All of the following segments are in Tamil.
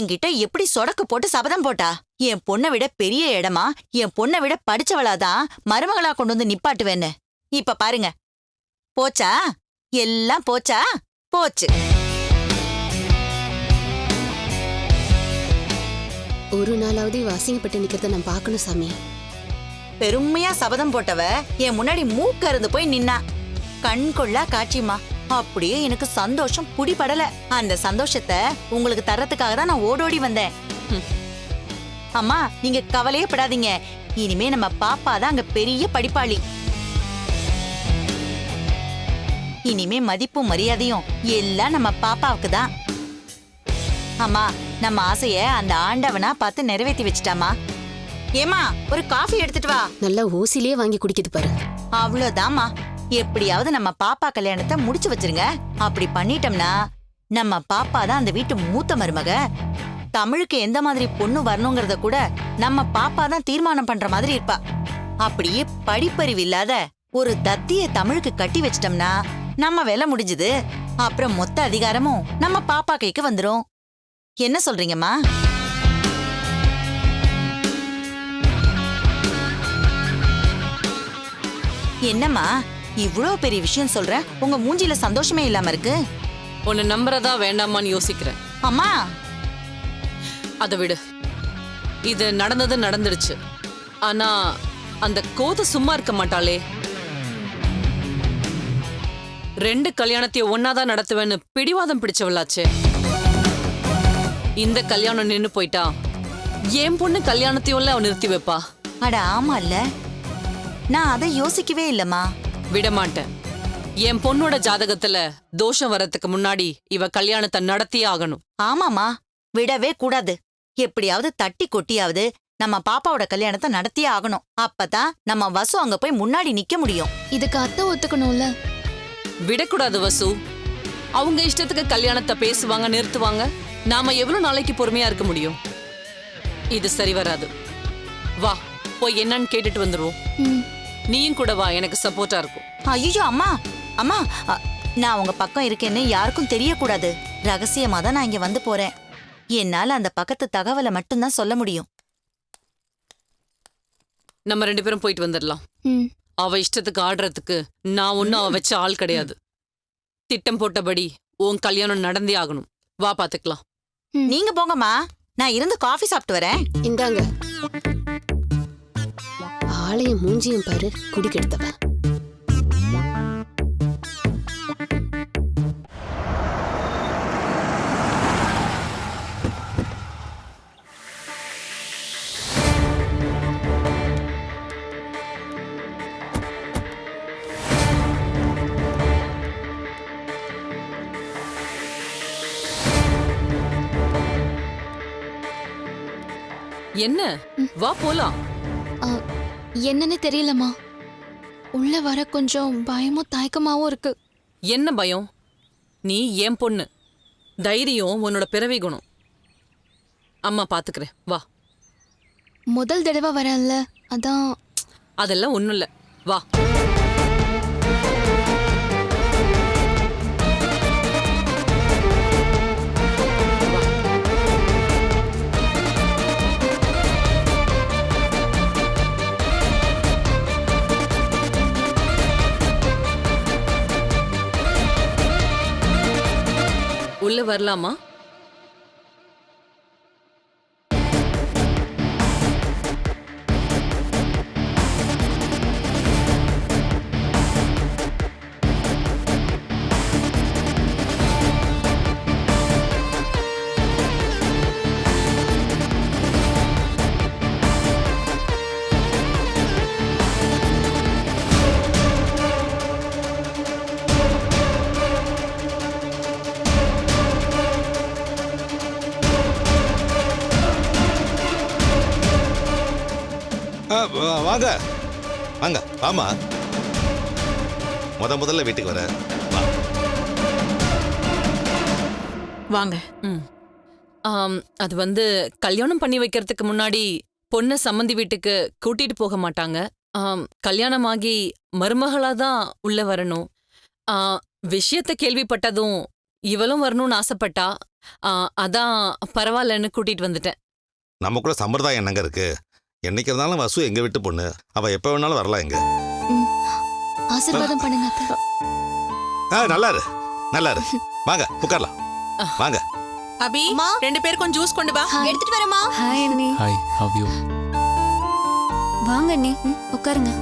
என்கிட்ட எப்படி சொடக்கு போட்டு சபதம் போட்டா? என் பொண்ணை விட பெரிய இடமா, என் பொண்ணை விட படிச்சவளாதான் மருமகளா கொண்டு வந்து நிப்பாட்டுவேன்னு. இப்ப பாருங்க, போச்சா? எல்லாம் போச்சா? போச்சு. ஒரு நாளாவது இவ அசிங்கப்பட்டு நிக்கிறத நான் பாக்கணும் சாமி. பெருமையா சபதம் போட்டவ என் முன்னாடி மூக்கருந்து போய் நின்னா. கண் கொள்ளா காட்சிமா. அப்படியே எனக்கு சந்தோஷம் புடிபடல. அந்த சந்தோஷத்தை உங்களுக்கு தரத்துக்காக தான் நான் ஓடோடி வந்தேன். அம்மா, நீங்க கவலையே படாதீங்க. இனிமே நம்ம பாப்பா தான் அங்க பெரிய படிப்பாளி. இனிமே மதிப்பும் மரியாதையும் எல்லாம் நம்ம பாப்பாவுக்கு தான். அம்மா, நம்ம ஆசைய அந்த ஆண்டவனா பார்த்து நிறைவேற்றி வச்சுட்டாமா. ஏமா, ஒரு காஃபி எடுத்துட்டு வா. நல்லா ஓசிலேயே வாங்கி குடிக்குது பாரு. அவ்வளவுதாம்மா. எப்படியாவது நம்ம பாப்பா கல்யாணத்தை முடிச்சு வச்சிருங்க. அப்படி பண்ணிட்டோம்னா நம்ம பாப்பா தான் அந்த வீட்டு மூத்த மருமக. தமிழுக்கு எந்த மாதிரி பொண்ணு வரணுங்கிறத கூட நம்ம பாப்பா தான் தீர்மானம் பண்ற மாதிரி இருப்பா. அப்படியே படிப்பறிவு இல்லாத ஒரு தத்திய தமிழுக்கு கட்டி வச்சிட்டோம்னா நம்ம வேலை முடிஞ்சுது. அப்புறம் மொத்த அதிகாரமும் நம்ம பாப்பா கைக்கு வந்துரும். என்ன சொல்றீங்கம்மா? என்னம்மா இவ்ளோ பெரிய விஷயம் சொல்ற? உங்க மூஞ்சில சந்தோஷமே இல்லாம இருக்கு. உன்னை நம்புறதா வேண்டாமான்னு யோசிக்கிறேன். அம்மா, அதை விடு. இது நடந்தது நடந்துடுச்சு. ஆனா அந்த கோத சும்மா இருக்க மாட்டாளே. 2 கல்யாணத்தையும் ஒன்னாதான் நடத்துவேன்னு பிடிவாதம் பிடிச்சவளாச்சே. இந்த கல்யாணம் நின்னு போயிட்டா என் பொண்ணு கல்யாணத்தையும் அவ நிறுத்தி வைப்பா. அட ஆமா இல்ல, நான் அதை யோசிக்கவே இல்லம்மா. விட மாட்டேன். என் பொண்ணோட ஜாதகத்துல தோஷம் வரதுக்கு முன்னாடி இவ கல்யாணத்தை நடத்தியே ஆகணும். ஆமாமா, விடவே கூடாது. எப்படியாவது தட்டி கொட்டியாவது நம்ம பாப்பாவோட கல்யாணத்தை நடத்தியே ஆகணும். அப்பதான் நம்ம வசு அங்க போய் முன்னாடி நிக்க முடியும். இதுக்கு அத்தை ஒத்துக்கணும்ல. விடக்கூடாது வசு. அவங்க இஷ்டத்துக்கு கல்யாணத்தை பேசுவாங்க, நிறுத்துவாங்க. நாம எவ்வளவு நாளைக்கு பொறுமையா இருக்க முடியும்? இது சரி வராது. வா, போய் என்னன்னு கேட்டுட்டு வந்துருவோம். நீயும் கூட வா, எனக்கு சப்போர்ட்டா இருக்கும். ஐயோ அம்மா, அம்மா, நான் உங்க பக்கம் இருக்கேன்னு யாருக்கும் தெரியக்கூடாது. ரகசியமா தான் நான் இங்க வந்து போறேன். என்னால அந்த பக்கத்து தகவலை மட்டும்தான் சொல்ல முடியும். நம்ம 2 பேரும் போயிட்டு வந்துடலாம். அவ இஷ்டத்துக்கு ஆடுறதுக்கு நான் ஒன்னும் அவ வச்ச ஆள் கிடையாது. திட்டம் போட்டபடி உன் கல்யாணம் நடந்தே ஆகணும். வா, பாத்துக்கலாம். நீங்க போங்கம்மா, நான் இருந்து காஃபி சாப்பிட்டு வரேன். இந்தாங்க. ஆளையும் மூஞ்சியும் பாரு, குடிக்கெடுத்தவ. என்ன? வா போலாம். என்னன்னு தெரியலம்மா. உள்ள வர கொஞ்சம் பயமும் தயக்கமாவும் இருக்கு. என்ன பயம்? நீ என் பொண்ணு. தைரியம் உன்னோட பிறவி குணம். அம்மா பாத்துக்கிறேன், வா. முதல் தடவை வரல, அதான். அதெல்லாம் ஒண்ணும் இல்ல, வா. உள்ள வரலாமா? வாங்க வாங்க, ஆமா. முதல்ல வீட்டுக்கு வர. வாங்க. அது வந்து கல்யாணம் பண்ணி வைக்கிறதுக்கு முன்னாடி பொண்ணு சம்மந்தி வீட்டுக்கு கூட்டிட்டு போக மாட்டாங்க. கல்யாணமாகி மருமகளாதான் உள்ள வரணும். விஷயத்த கேள்விப்பட்டதும் இவளும் வரணும்னு ஆசைப்பட்டா. அதான் பரவாயில்லன்னு கூட்டிட்டு வந்துட்டேன். நமக்குள்ள சம்பிரதாயம் என்னங்க இருக்கு? என்னைக்கு இருந்தாலும் வசு எங்க வீட்டு பொண்ணு. அவ எப்ப வேணாலும் வரலாம் எங்க. ஆசீர்வாதம் பண்ணுங்க அத்தை. நல்லா இரு, நல்லா இரு. வாங்க உட்காரலாம். வாங்க. அபி, 2 பேருக்கும் ஜூஸ் கொண்டு வா. எடுத்துட்டு வரமா? ஹாய் அண்ணி. Hi, how you? வாங்க அண்ணி, உட்காருங்க.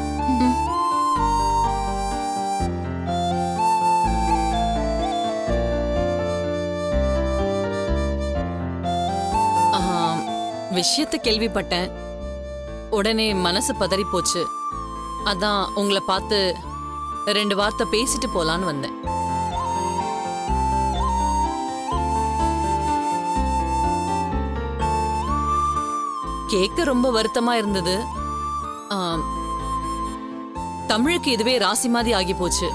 விஷயத்தை கேள்விப்பட்டேன். உடனே மனசு பதறி போச்சு. அதான் உங்களை பார்த்து 2 வார்த்தை பேசிட்டு போலான்னு வந்தேன். கேட்க ரொம்ப வருத்தமா இருந்தது. தமிழுக்கு இதுவே ராசி மாதிரி ஆகி போச்சு.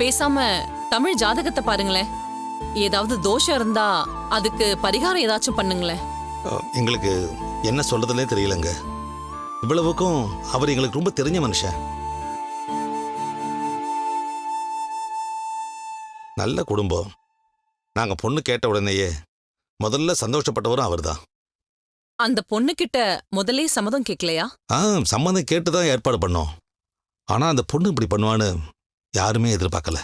பேசாம தமிழ் ஜாதகத்தை பாருங்களேன். ஏதாவது தோஷம் இருந்தா அதுக்கு பரிகாரம் ஏதாச்சும் பண்ணுங்களேன். எங்களுக்கு என்ன சொல்றதுன்னே தெரியலங்க. இவ்வளவுக்கும் அவர் எங்களுக்கு ரொம்ப தெரிஞ்ச மனுஷன். நல்ல குடும்பம். நாங்க பொண்ணு கேட்ட உடனேயே முதல்ல சந்தோஷப்பட்டவரும் அவர்தான். அந்த பொண்ணு கிட்ட முதல்ல சம்மதம் கேட்கலையா? சம்மதம் கேட்டுதான் ஏற்பாடு பண்ணோம். ஆனா அந்த பொண்ணு இப்படி பண்ணுவான்னு யாருமே எதிர்பார்க்கல.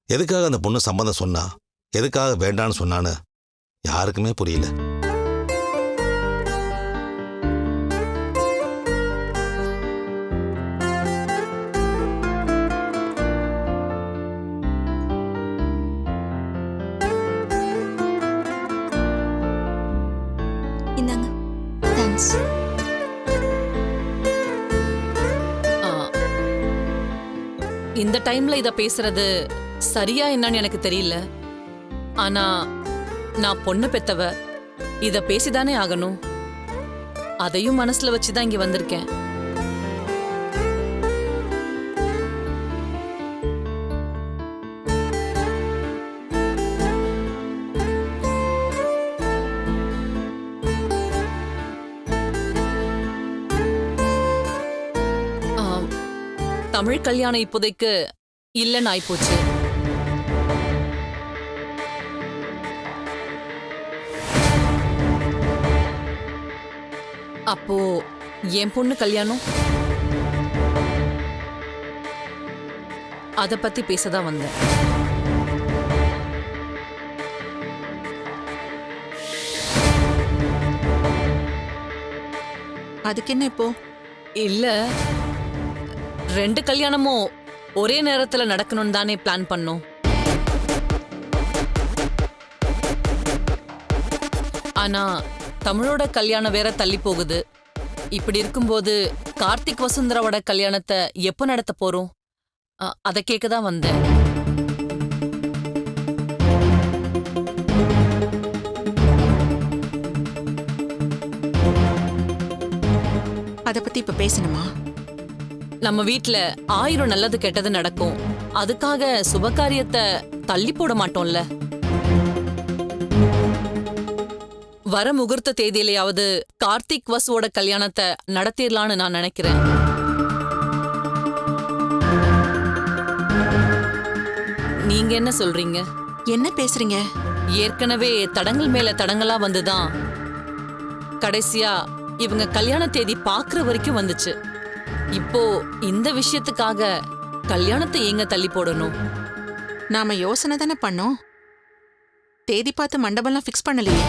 எதுக்காக அந்த பொண்ணு சம்மதம் சொன்னா, எதுக்காக வேண்டான்னு சொன்னான்னு யாருக்குமே புரியல. இந்தாங்க. தேங்க்ஸ். இந்த டைம்ல இத பேசுறது சரியா என்னன்னு எனக்கு தெரியல. ஆனா நான் பொண்ணு பெத்தவ, இத பேசிதானே ஆகணும். அதையும் மனசுல வச்சுதான் இங்க வந்திருக்கேன். தமிழ் கல்யாணம் இப்போதைக்கு இல்லைன்னு ஆயிப்போச்சு. அப்போ என் பொண்ணு கல்யாணம், அத பத்தி பேசதான் வந்தேன். அதுக்கு என்ன இப்போ? இல்ல, 2 கல்யாணமும் ஒரே நேரத்துல நடக்கணும்னு தானே பிளான் பண்ணோம். ஆனா தமிழோட கல்யாணம் வேற தள்ளி போகுது. இப்படி இருக்கும்போது கார்த்திக் வசுந்தராவோட கல்யாணத்தை எப்ப நடத்த போறோம்? அத கேட்கதான் வந்தேன். அத பத்தி இப்ப பேசணுமா? நம்ம வீட்ல 1000 நல்லது கெட்டது நடக்கும். அதுக்காக சுபகாரியத்தை தள்ளி போட மாட்டோம்ல. வர முகூர்த்த தேதியிலையாவது கார்த்திக் வசுவோட கல்யாணத்தை நடத்திடலான்னு நான் நினைக்கிறேன். நீங்க என்ன சொல்றீங்க? என்ன பேசுறீங்க? ஏற்கனவே தடங்கள் மேல தடங்களா வந்துதான் கடைசியா இவங்க கல்யாண தேதி பாக்குற வரைக்கும் வந்துச்சு. இப்போ இந்த விஷயத்துக்காக கல்யாணத்தை ஏங்க தள்ளி போடணும்? நாம யோசனை தானே பண்ணோம். தேதி பார்த்து மண்டபம்லாம் ஃபிக்ஸ் பண்ணலையே.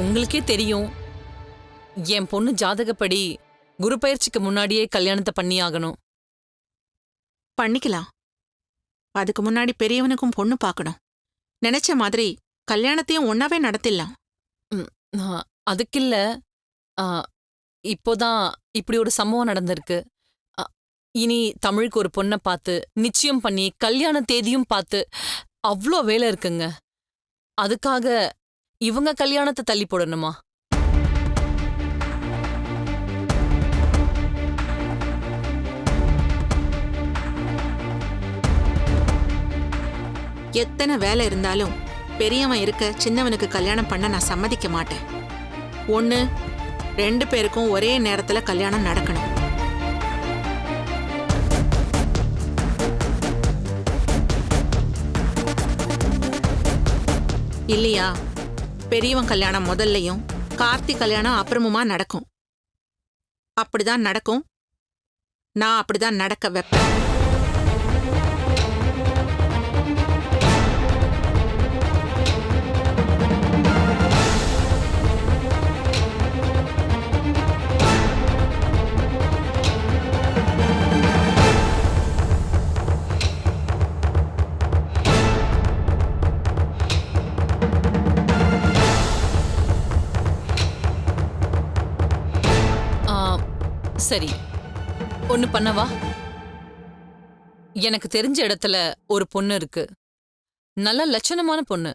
உங்களுக்கே தெரியும், என் பொண்ணு ஜாதகப்படி குரு பயிற்சிக்கு முன்னாடியே கல்யாணத்தை பண்ணி ஆகணும். பண்ணிக்கலாம். அதுக்கு முன்னாடி பெரியவனுக்கும் பொண்ணு பார்க்கணும். நினைச்ச மாதிரி கல்யாணத்தையும் ஒன்னாவே நடத்திடலாம். அதுக்கில்ல, இப்போதான் இப்படி ஒரு சம்பவம் நடந்திருக்கு. இனி தமிழுக்கு ஒரு பொண்ணை பார்த்து நிச்சயம் பண்ணி கல்யாண தேதியும் பார்த்து அவ்வளோ வேலை இருக்குங்க. அதுக்காக இவங்க கல்யாணத்தை தள்ளி போடணுமா? எத்தனை வேலை இருந்தாலும் பெரியவன் இருக்க சின்னவனுக்கு கல்யாணம் பண்ண நான் சம்மதிக்க மாட்டேன். ஒண்ணு 2 பேருக்கும் ஒரே நேரத்துல கல்யாணம் நடக்கணும். இல்லையா பெரியவன் கல்யாணம் முதல்லையும் கார்த்தி கல்யாணம் அப்புறமுமா நடக்கும். அப்படிதான் நடக்கும். நான் அப்படிதான் நடக்க வைப்பேன். சரி, ஒண்ணு பண்ணவா? எனக்கு தெரிஞ்ச இடத்துல ஒரு பொண்ணு இருக்கு. நல்ல லட்சணமான பொண்ணு.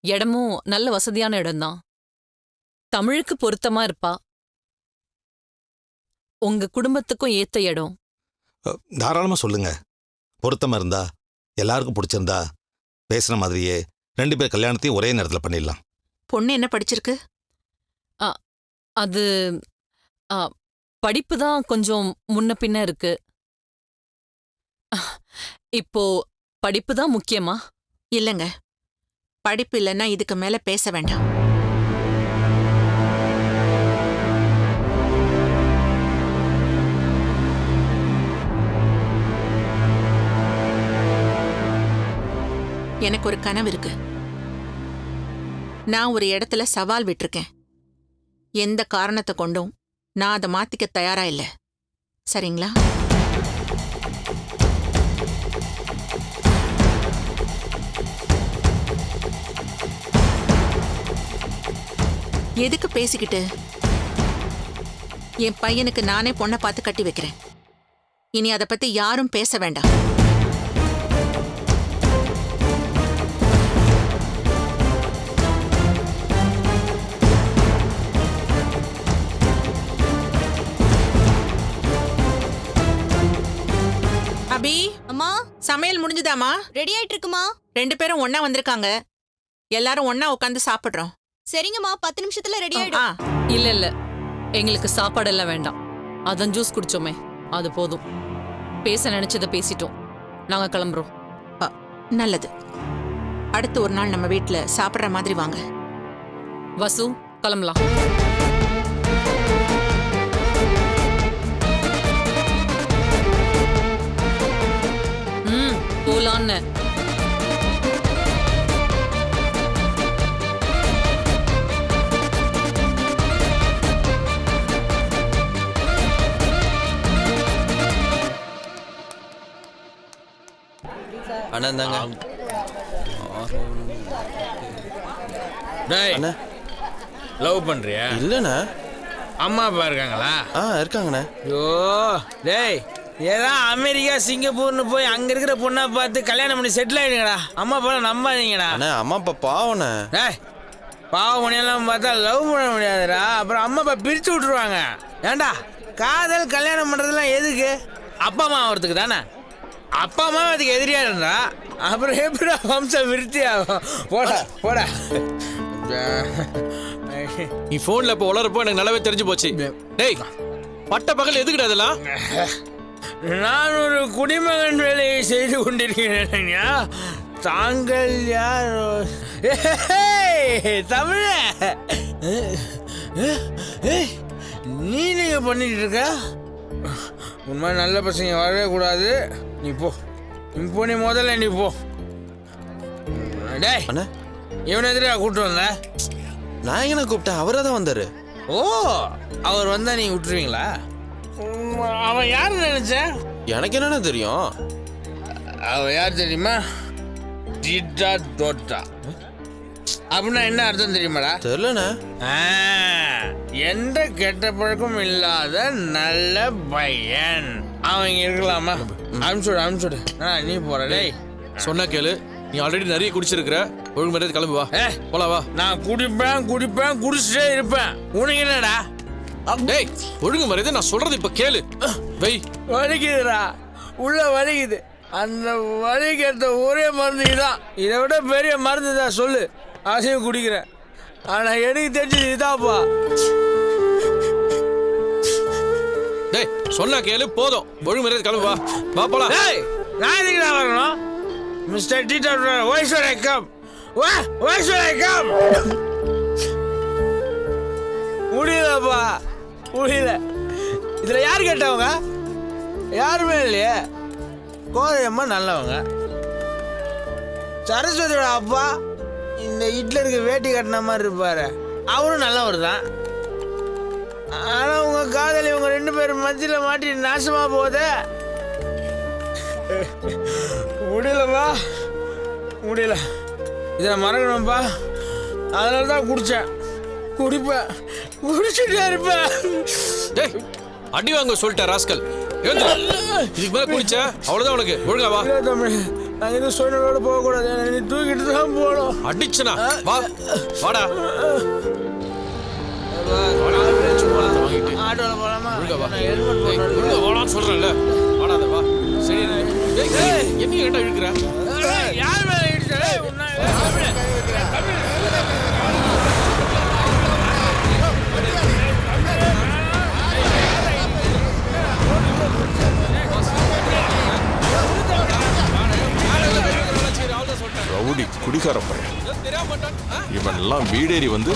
இடமும் நல்ல வசதியான இடம்தான். தமிழுக்கு பொருத்தமா இருப்பா. உங்க குடும்பத்துக்கும் ஏத்த இடம். தாராளமாக சொல்லுங்க. பொருத்தமாக இருந்தா, எல்லாருக்கும் பிடிச்சிருந்தா, பேசுன மாதிரியே 2 பேர் கல்யாணத்தையும் ஒரே நேரத்தில் பண்ணிடலாம். பொண்ணு என்ன படிச்சிருக்கு? அது படிப்பு தான் கொஞ்சம் முன்ன பின்ன இருக்கு. இப்போ படிப்பு தான் முக்கியமா? இல்லைங்க, படிப்பு இல்லைன்னா இதுக்கு மேல பேச வேண்டாம். எனக்கு ஒரு கனவு இருக்கு. நான் ஒரு இடத்துல சவால் விட்டிருக்கேன். எந்த காரணத்தை கொண்டும் நான் அதை மாத்திக்க தயாரா இல்ல. சரிங்களா? எதுக்கு பேசிக்கிட்டு? என் பையனுக்கு நானே பொண்ணை பார்த்து கட்டி வைக்கிறேன். இனி அதை பத்தி யாரும் பேச வேண்டாம். அபி, அம்மா சமையல் முடிஞ்சுதாமா? ரெடி ஆயிட்டு இருக்குமா? 2 பேரும் ஒண்ணா வந்திருக்காங்க. எல்லாரும் ஒண்ணா உட்காந்து சாப்பிடுறோம். சரிங்கம்மா, 10 நிமிஷத்துல ரெடி ஆ, ஆயிடும். இல்ல எங்களுக்கு சாப்பாடெல்லாம் வேண்டாம். அதான் ஜூஸ் குடிச்சோமே, அது போதும். பேச நினைச்சதை பேசிட்டோம். நாங்க கிளம்புறோம். நல்லது. அடுத்து ஒரு நாள் நம்ம வீட்ல சாப்பிடுற மாதிரி வாங்க. வசு, கிளம்பலாம். போலான்னு. அண்ணாந்தாங்க. டேய், அண்ணா லவ் பண்றியா? இல்லண்ணா. அம்மா அப்பா இருக்காங்களா? இருக்காங்கண்ணா. ஐயோ டேய், ஏதா அமெரிக்கா சிங்கப்பூர்னு போய் அங்க இருக்கிற பொண்ணா பார்த்து கல்யாணம் பண்ணி செட்டில் ஆயிடுங்கடா. அம்மா அப்பா நம்பாதீங்கடா. அண்ணா அம்மா அப்பா பாவண்ணே. டேய், பாவம் பண்ணியெல்லாம் பார்த்தா லவ் பண்ண முடியாதுடா. அப்புறம் அம்மா அப்பா பிரிச்சு விட்டுருவாங்க. ஏண்டா, காதல் கல்யாணம் பண்றதுலாம் எதுக்கு? அப்பா அம்மா ஆகிறதுக்கு தானே. அப்பா அம்மா அதுக்கு எதிரியா இருந்தா அப்புறம் எப்படி வம்சம் விருத்தி ஆகும்? போடா போடா. நீ போன்ல இப்ப உளறப்போ எனக்கு நல்லாவே தெரிஞ்சு போச்சு. டேய், பட்ட பகல் எதுக்குடா அதெல்லாம்? நான் ஒரு குடிமகன் வேலையை செய்து கொண்டிருக்கிறேன். தாங்கள் யார்? தமிழ நீ நீங்க பண்ணிட்டு இருக்க? உண்மை நல்ல பசங்க வரவே கூடாது. நீ போ, இப்போ நீ முதல்ல நீ போ. டேய், இவனை எதிரா கூப்பிட்டு வந்த? நான் என்ன கூப்பிட்டேன்? அவரே தான் வந்தாரு. ஓ, அவர் வந்தா நீங்க விட்டுருவீங்களா? அவன் யாரு நினைச்ச? எனக்கு என்னென்ன தெரியும்? அவன் யார் தெரியுமா? டிட்டா தோட்டா. அப்படின்னா என்ன அர்த்தம் தெரியுமாடா? தெரியலண்ணே. எந்த கெட்ட பழக்கம் இல்லாத நல்ல பையன். அவன் இங்க இருக்கலாமா? அனுப்பிச்சுடு. நீ போற. டேய், சொன்னா கேளு. நீ ஆல்ரெடி நிறைய குடிச்சிருக்கிற. ஒழுங்கு மரியாதை கிளம்பு. வா, போலாம் வா. நான் குடிப்பேன் குடிச்சிட்டே இருப்பேன். உனக்கு என்னடா? டேய், ஒழுங்கு மரியாதை நான் சொல்றது இப்ப கேளு. வை. வலிக்குதுடா, உள்ள வலிக்குது. அந்த வலிக்கிறத ஒரே மருந்து இதான். இதை விட பெரிய மருந்து தான் சொல்லு. அதையும் குடிக்கிறேன். ஆனா எனக்கு தெரிஞ்சது இதாப்பா. டேய் சொன்னா கேளு போதும். ஒழுங்கு மரியாதை கிளம்பு. வா போலாம். டேய் நான் எதுக்கு நான் வரணும்? Mister teacher why should I come? Why should I come? முடியலப்பா, முடியல. இதுல யார் கேட்டவங்க? யாருமே இல்லையே. கோதையம்மா நல்லவங்க. சரஸ்வதியோட அப்பா இந்த ஹிட்லருக்கு வேட்டி கட்டின மாதிரி இருப்பாரு, அவரும் நல்லவர் தான். ஆனா உங்க காதலி உங்க 2 பேரும் மத்தியில மாட்டி நாசமா போதே. முடியலப்பா, முடியல. இதை மறக்கணும்ப்பா. அதனால தான் குடிச்சேன். குடிப்பேன், குடிச்சுட்டே இருப்பேன். டேய் அடி வாங்க சொல்லிட்டேன் ராஸ்கல். இதுக்கு மேல குடிச்ச அவ்வளவுதான் உனக்கு. ஒழுங்கா வா. தமிழ் நாங்கள் இந்த சூழ்நிலையோட போகக்கூடாது. நீ தூக்கிட்டு தான் போகணும். அடிச்சனா வா வாடா. ஆட்டோல போலாமா? ஒழுங்கா வா. நான் ஹெல்மெட் டேய், ஒழுங்கா வாடான்னு சொல்றேன்ல. வாடாத வா. சரி என்ன கேட்டா இழுக்கிற? யார் மேல இடிச்சா? ரவுடி குடிகார பையன் இவன் எல்லாம் வீடேறி வந்து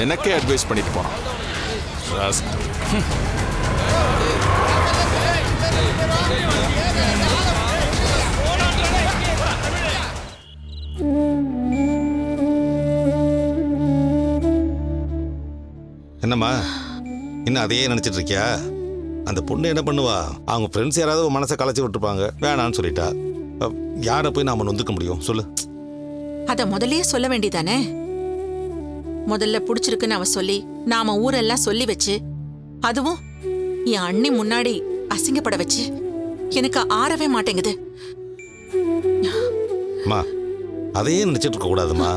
எனக்கே அட்வைஸ் பண்ணிட்டு போறான். என்னம்மா இன்னும் அதையே நினைச்சிட்டு இருக்கியா? அந்த பொண்ணு என்ன பண்ணுவா? அவங்க ஃப்ரெண்ட்ஸ் யாராவது உன் மனசை கலைச்சி விட்டுருப்பாங்க, வேணான்னு சொல்லிட்டா. யாரை போய் நாம நொந்துக்க முடியும் சொல்லு? அத முதல்லயே சொல்ல வேண்டியதானே? முதல்ல புடிச்சிருக்குன்னு அவ சொல்லி நாம ஊரெல்லாம் சொல்லி வச்சு, அதுவும் என் அண்ணி முன்னாடி அசிங்கப்பட வச்சு எனக்கு ஆறவே மாட்டேங்குது. அம்மா அதையே நினைச்சிட்டு இருக்க கூடாதுமா.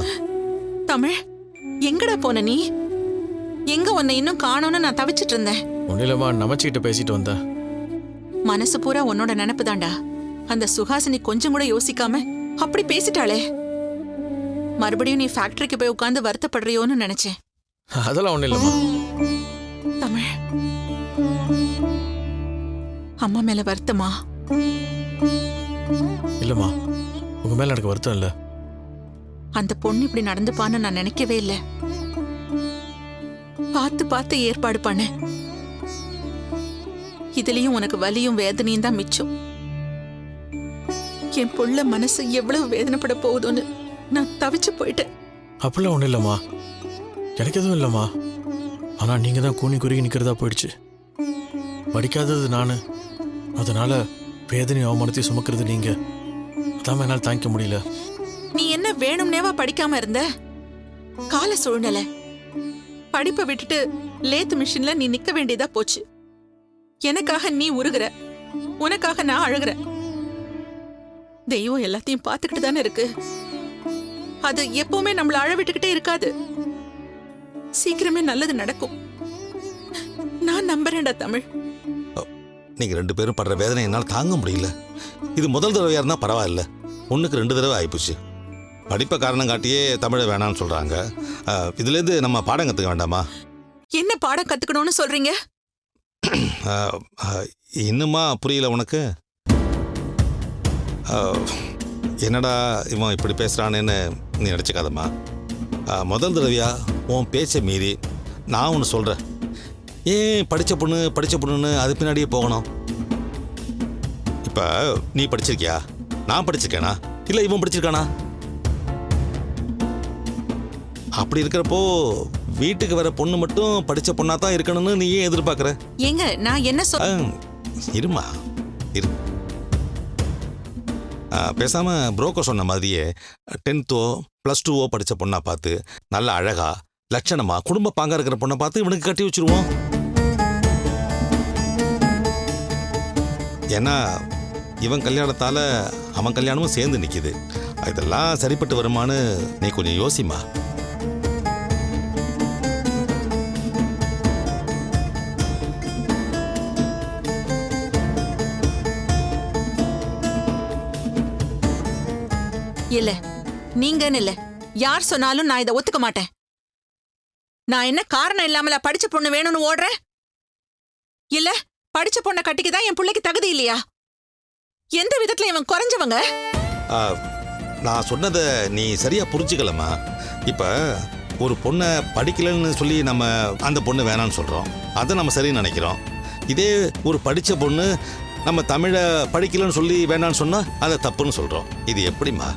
தமிழ் எங்கடா போன நீ? எங்க உன்னை இன்னும் காணோன்னு நான் தவிச்சிட்டு இருந்தேன். ஒன்னிலமா நமச்சிக்கிட்ட பேசிட்டு வந்தா. மனசு பூரா உன்னோட நினைப்பு தாண்டா. அந்த சுஹாசினி கொஞ்சம் கூட யோசிக்காம அப்படி பேசிட்டாளே. மறுபடியும் நீ ஃபேக்டரிக்கு போய் உட்கார்ந்து வருத்தப்படுறியோன்னு நினைச்சேன். அதெல்லாம் ஒண்ணு இல்லம்மா. தமிழ் அம்மா மேல வருத்தமா? இல்லம்மா உங்க மேல எனக்கு வருத்தம் இல்ல. அந்த பொண்ணு இப்படி நடந்துப்பான்னு நான் நினைக்கவே இல்லை. பார்த்து பார்த்து ஏற்பாடு பண்ண. இதுலயும் உனக்கு வலியும் வேதனையும் தான் மிச்சம். என் புள்ள மனசு எவ்வளவு வேதனைப்பட போகுதுன்னு நான் தவிச்சு போயிட்டேன். அப்படிலாம் ஒண்ணு இல்லம்மா, எனக்கு எதுவும் இல்லம்மா. ஆனா நீங்க தான் கூனி குறுகி நிக்கிறதா போயிடுச்சு. படிக்காதது நானு, அதனால வேதனை அவமானத்தையும் சுமக்கிறது நீங்க. அதான் என்னால் தாங்கிக்க முடியல. நீ என்ன வேணும்னேவா படிக்காம இருந்த? கால சூழ்நிலை. படிப்பை விட்டுட்டு லேத்து மிஷின்ல நீ நிக்க வேண்டியதா போச்சு. எனக்காக நீ உருகுற, உனக்காக நான் அழுகுற. தெய்வம் எல்லாத்தையும் பார்த்துக்கிட்டு தானே இருக்கு. அது எப்பவுமே நம்மள அழ விட்டுக்கிட்டே இருக்காது. சீக்கிரமே நல்லது நடக்கும். நான் நம்புறேன்டா தமிழ். நீங்க 2 பேரும் படுற வேதனை என்னால் தாங்க முடியல. இது முதல் தடவையா இருந்தா பரவாயில்ல, ஒண்ணுக்கு 2 தடவை ஆயிப்போச்சு. படிப்பை காரணம் காட்டியே தமிழை வேணான்னு சொல்றாங்க. இதுலேருந்து நம்ம பாடம் கற்றுக்க வேண்டாமா? என்ன பாடம் கத்துக்கணும்னு சொல்றீங்க? இன்னுமா புரியல உனக்கு? என்னடா இவன் இப்படி பேசுகிறானேன்னு நீ நினச்சிக்காதம்மா. முதல் தடவையா உன் பேச்சை மீறி நான் ஒன்று சொல்கிறேன். ஏன் படித்த பொண்ணுன்னு அது பின்னாடியே போகணும்? இப்போ நீ படிச்சிருக்கியா? நான் படிச்சிருக்கேனா? இல்லை இவன் படிச்சிருக்கானா? அப்படி இருக்கிறப்போ வீட்டுக்கு வர பொண்ணு மட்டும் படித்த பொண்ணா தான் இருக்கணும்னு நீ ஏன் எதிர்பார்க்குற? ஏங்க நான் என்ன இருமா இரு. பேசாம புரோக்கர் சொன்ன மாதிரியே 10th +2 படித்த பொண்ணா பார்த்து நல்ல அழகா லட்சணமா குடும்ப பாங்கா இருக்கிற பொண்ணை பார்த்து இவனுக்கு கட்டி வச்சிருவோம். ஏன்னா இவன் கல்யாணத்தால அவன் கல்யாணமும் சேர்ந்து நிக்குது. இதெல்லாம் சரிப்பட்டு வருமானு நீ கொஞ்சம் யோசிமா. இல்ல நீங்கன்னு இல்ல, யார் சொன்னாலும் நான் இதை ஒத்துக்க மாட்டேன். நான் என்ன காரணம் இல்லாமல படிச்ச பொண்ணு வேணும்னு ஓடுறேன்? இல்ல படிச்ச பொண்ணை கட்டிக்க தான் என் பிள்ளைக்கு தகுதி இல்லையா? எந்த விதத்துல இவன் குறைஞ்சவங்க? ஆ, நான் சொன்னதை நீ சரியா புரிஞ்சுக்கலம்மா. இப்போ ஒரு பொண்ணை படிக்கலைன்னு சொல்லி நம்ம அந்த பொண்ணு வேணான்னு சொல்கிறோம், அதை நம்ம சரின்னு நினைக்கிறோம். இதே ஒரு படித்த பொண்ணு நம்ம தமிழை படிக்கலைன்னு சொல்லி வேணான்னு சொன்னால் அதை தப்புன்னு சொல்கிறோம். இது எப்படிம்மா?